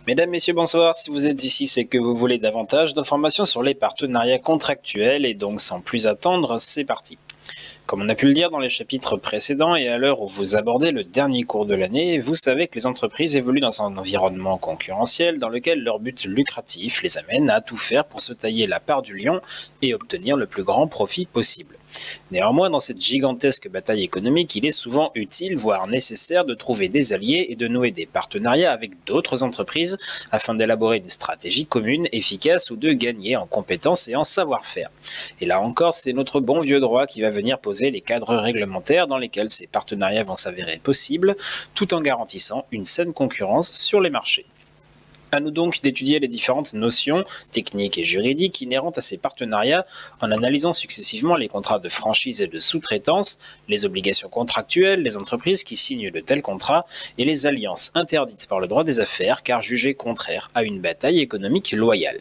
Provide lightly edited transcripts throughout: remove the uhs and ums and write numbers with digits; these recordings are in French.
Mesdames, Messieurs, bonsoir. Si vous êtes ici, c'est que vous voulez davantage d'informations sur les partenariats contractuels et donc sans plus attendre, c'est parti. Comme on a pu le dire dans les chapitres précédents et à l'heure où vous abordez le dernier cours de l'année, vous savez que les entreprises évoluent dans un environnement concurrentiel dans lequel leur but lucratif les amène à tout faire pour se tailler la part du lion et obtenir le plus grand profit possible. Néanmoins, dans cette gigantesque bataille économique, il est souvent utile, voire nécessaire, de trouver des alliés et de nouer des partenariats avec d'autres entreprises afin d'élaborer une stratégie commune, efficace ou de gagner en compétences et en savoir-faire. Et là encore, c'est notre bon vieux droit qui va venir poser les cadres réglementaires dans lesquels ces partenariats vont s'avérer possibles, tout en garantissant une saine concurrence sur les marchés. À nous donc d'étudier les différentes notions techniques et juridiques inhérentes à ces partenariats en analysant successivement les contrats de franchise et de sous-traitance, les obligations contractuelles, les entreprises qui signent de tels contrats et les alliances interdites par le droit des affaires car jugées contraires à une bataille économique loyale.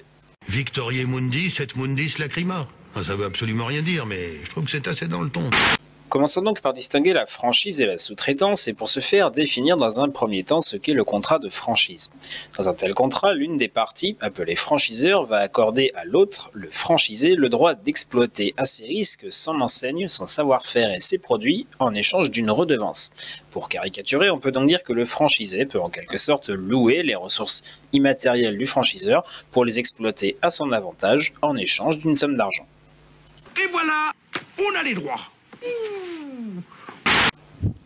Victoriae Mundis et Mundis Lacrima. Ça veut absolument rien dire, mais je trouve que c'est assez dans le ton. Commençons donc par distinguer la franchise et la sous-traitance et pour ce faire définir dans un premier temps ce qu'est le contrat de franchise. Dans un tel contrat, l'une des parties, appelée franchiseur, va accorder à l'autre, le franchisé, le droit d'exploiter à ses risques son enseigne, son savoir-faire et ses produits en échange d'une redevance. Pour caricaturer, on peut donc dire que le franchisé peut en quelque sorte louer les ressources immatérielles du franchiseur pour les exploiter à son avantage en échange d'une somme d'argent. Et voilà, on a les droits.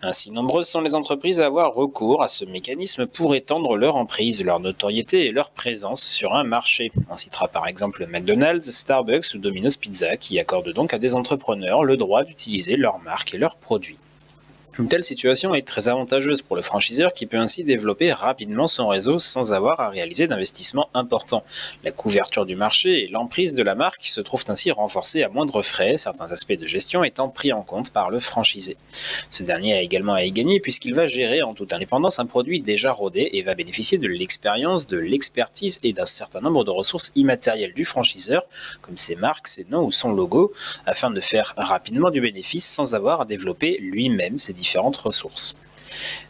Ainsi, nombreuses sont les entreprises à avoir recours à ce mécanisme pour étendre leur emprise, leur notoriété et leur présence sur un marché. On citera par exemple McDonald's, Starbucks ou Domino's Pizza qui accordent donc à des entrepreneurs le droit d'utiliser leurs marques et leurs produits. Une telle situation est très avantageuse pour le franchiseur qui peut ainsi développer rapidement son réseau sans avoir à réaliser d'investissements importants. La couverture du marché et l'emprise de la marque se trouvent ainsi renforcées à moindre frais, certains aspects de gestion étant pris en compte par le franchisé. Ce dernier a également à y gagner puisqu'il va gérer en toute indépendance un produit déjà rodé et va bénéficier de l'expérience, de l'expertise et d'un certain nombre de ressources immatérielles du franchiseur, comme ses marques, ses noms ou son logo, afin de faire rapidement du bénéfice sans avoir à développer lui-même ses différentes ressources.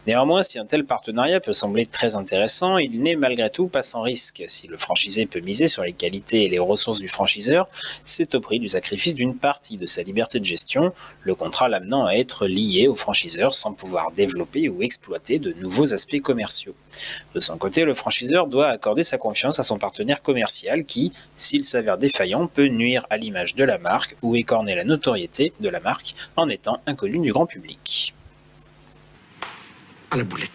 Néanmoins, si un tel partenariat peut sembler très intéressant, il n'est malgré tout pas sans risque. Si le franchisé peut miser sur les qualités et les ressources du franchiseur, c'est au prix du sacrifice d'une partie de sa liberté de gestion, le contrat l'amenant à être lié au franchiseur sans pouvoir développer ou exploiter de nouveaux aspects commerciaux. De son côté, le franchiseur doit accorder sa confiance à son partenaire commercial qui, s'il s'avère défaillant, peut nuire à l'image de la marque ou écorner la notoriété de la marque en étant inconnu du grand public. À la boulette.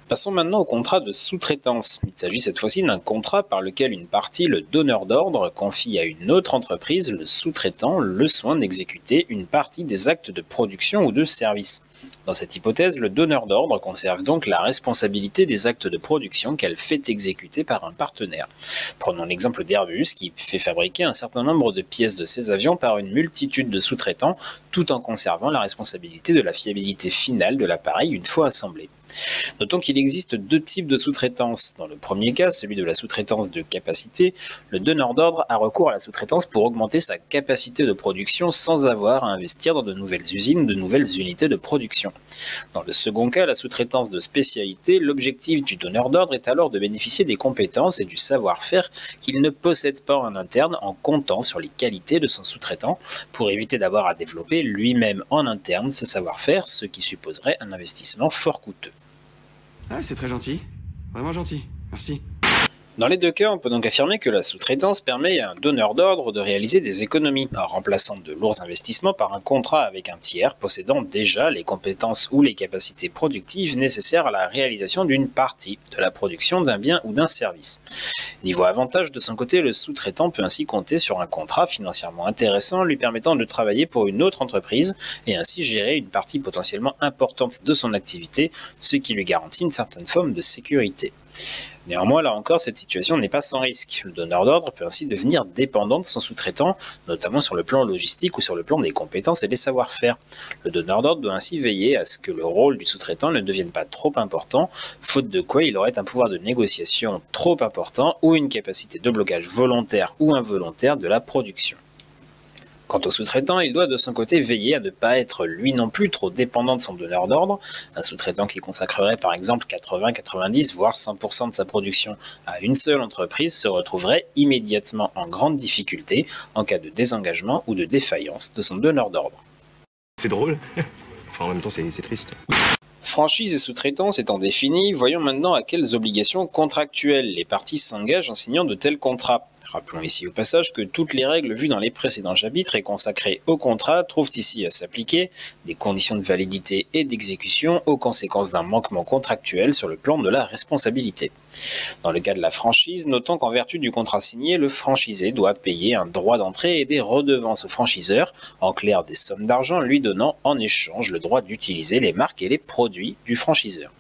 Passons maintenant au contrat de sous-traitance. Il s'agit cette fois-ci d'un contrat par lequel une partie, le donneur d'ordre, confie à une autre entreprise, le sous-traitant, le soin d'exécuter une partie des actes de production ou de service. Dans cette hypothèse, le donneur d'ordre conserve donc la responsabilité des actes de production qu'elle fait exécuter par un partenaire. Prenons l'exemple d'Airbus qui fait fabriquer un certain nombre de pièces de ses avions par une multitude de sous-traitants, tout en conservant la responsabilité de la fiabilité finale de l'appareil une fois assemblé. Notons qu'il existe deux types de sous-traitance. Dans le premier cas, celui de la sous-traitance de capacité, le donneur d'ordre a recours à la sous-traitance pour augmenter sa capacité de production sans avoir à investir dans de nouvelles usines, de nouvelles unités de production. Dans le second cas, la sous-traitance de spécialité, l'objectif du donneur d'ordre est alors de bénéficier des compétences et du savoir-faire qu'il ne possède pas en interne en comptant sur les qualités de son sous-traitant pour éviter d'avoir à développer lui-même en interne ce savoir-faire, ce qui supposerait un investissement fort coûteux. Ah, c'est très gentil. Vraiment gentil. Merci. Dans les deux cas, on peut donc affirmer que la sous-traitance permet à un donneur d'ordre de réaliser des économies, en remplaçant de lourds investissements par un contrat avec un tiers possédant déjà les compétences ou les capacités productives nécessaires à la réalisation d'une partie de la production d'un bien ou d'un service. Niveau avantage, de son côté, le sous-traitant peut ainsi compter sur un contrat financièrement intéressant lui permettant de travailler pour une autre entreprise et ainsi gérer une partie potentiellement importante de son activité, ce qui lui garantit une certaine forme de sécurité. Néanmoins, là encore, cette situation n'est pas sans risque. Le donneur d'ordre peut ainsi devenir dépendant de son sous-traitant, notamment sur le plan logistique ou sur le plan des compétences et des savoir-faire. Le donneur d'ordre doit ainsi veiller à ce que le rôle du sous-traitant ne devienne pas trop important, faute de quoi il aurait un pouvoir de négociation trop important ou une capacité de blocage volontaire ou involontaire de la production. Quant au sous-traitant, il doit de son côté veiller à ne pas être lui non plus trop dépendant de son donneur d'ordre. Un sous-traitant qui consacrerait par exemple 80, 90 voire 100% de sa production à une seule entreprise se retrouverait immédiatement en grande difficulté en cas de désengagement ou de défaillance de son donneur d'ordre. C'est drôle. Enfin, en même temps, c'est triste. Franchise et sous-traitance étant définis, voyons maintenant à quelles obligations contractuelles les parties s'engagent en signant de tels contrats. Rappelons ici au passage que toutes les règles vues dans les précédents chapitres et consacrées au contrat trouvent ici à s'appliquer, des conditions de validité et d'exécution aux conséquences d'un manquement contractuel sur le plan de la responsabilité. Dans le cas de la franchise, notons qu'en vertu du contrat signé, le franchisé doit payer un droit d'entrée et des redevances au franchiseur, en clair des sommes d'argent lui donnant en échange le droit d'utiliser les marques et les produits du franchiseur.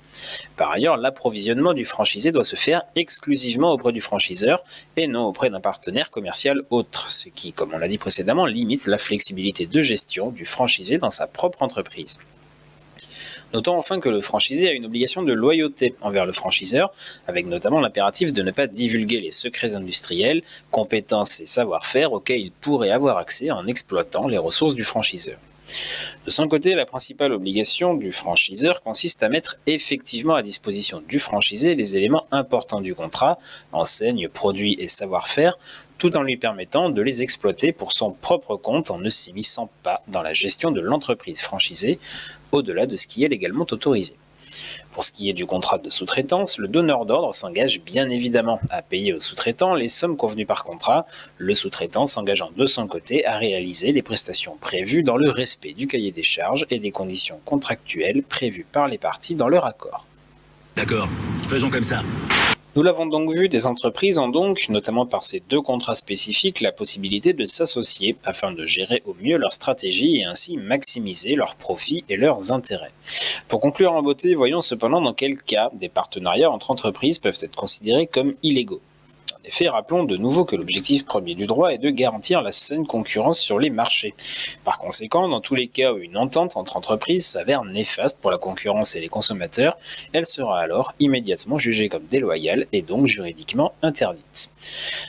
Par ailleurs, l'approvisionnement du franchisé doit se faire exclusivement auprès du franchiseur et non auprès d'un partenaire commercial autre, ce qui, comme on l'a dit précédemment, limite la flexibilité de gestion du franchisé dans sa propre entreprise. Notons enfin que le franchisé a une obligation de loyauté envers le franchiseur, avec notamment l'impératif de ne pas divulguer les secrets industriels, compétences et savoir-faire auxquels il pourrait avoir accès en exploitant les ressources du franchiseur. De son côté, la principale obligation du franchiseur consiste à mettre effectivement à disposition du franchisé les éléments importants du contrat, enseignes, produits et savoir-faire, tout en lui permettant de les exploiter pour son propre compte en ne s'immisçant pas dans la gestion de l'entreprise franchisée, au-delà de ce qui est légalement autorisé. Pour ce qui est du contrat de sous-traitance, le donneur d'ordre s'engage bien évidemment à payer au sous-traitant les sommes convenues par contrat, le sous-traitant s'engageant de son côté à réaliser les prestations prévues dans le respect du cahier des charges et des conditions contractuelles prévues par les parties dans leur accord. D'accord, faisons comme ça. Nous l'avons donc vu, des entreprises ont donc, notamment par ces deux contrats spécifiques, la possibilité de s'associer afin de gérer au mieux leur stratégie et ainsi maximiser leurs profits et leurs intérêts. Pour conclure en beauté, voyons cependant dans quel cas des partenariats entre entreprises peuvent être considérés comme illégaux. En effet, rappelons de nouveau que l'objectif premier du droit est de garantir la saine concurrence sur les marchés. Par conséquent, dans tous les cas où une entente entre entreprises s'avère néfaste pour la concurrence et les consommateurs, elle sera alors immédiatement jugée comme déloyale et donc juridiquement interdite.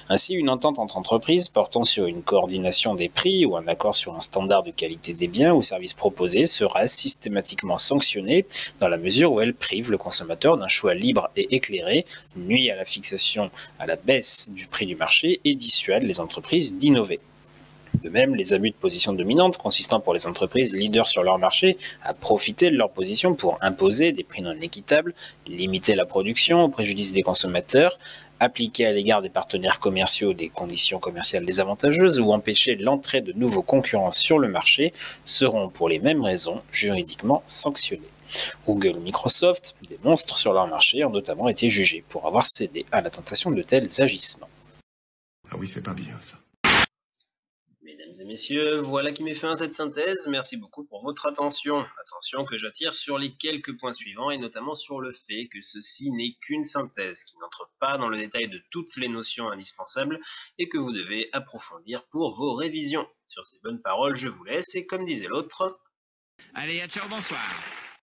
Ainsi, une entente entre entreprises portant sur une coordination des prix ou un accord sur un standard de qualité des biens ou services proposés sera systématiquement sanctionnée dans la mesure où elle prive le consommateur d'un choix libre et éclairé, nuit à la fixation à la baisse du prix du marché et dissuade les entreprises d'innover. De même, les abus de position dominante consistant pour les entreprises leaders sur leur marché à profiter de leur position pour imposer des prix non équitables, limiter la production au préjudice des consommateurs, appliquer à l'égard des partenaires commerciaux des conditions commerciales désavantageuses ou empêcher l'entrée de nouveaux concurrents sur le marché seront pour les mêmes raisons juridiquement sanctionnés. Google ou Microsoft, des monstres sur leur marché, ont notamment été jugés pour avoir cédé à la tentation de tels agissements. Ah oui, c'est pas bien ça. Mesdames et messieurs, voilà qui met fin à cette synthèse. Merci beaucoup pour votre attention. Attention que j'attire sur les quelques points suivants et notamment sur le fait que ceci n'est qu'une synthèse qui n'entre pas dans le détail de toutes les notions indispensables et que vous devez approfondir pour vos révisions. Sur ces bonnes paroles, je vous laisse et comme disait l'autre... Allez, à ciao, bonsoir.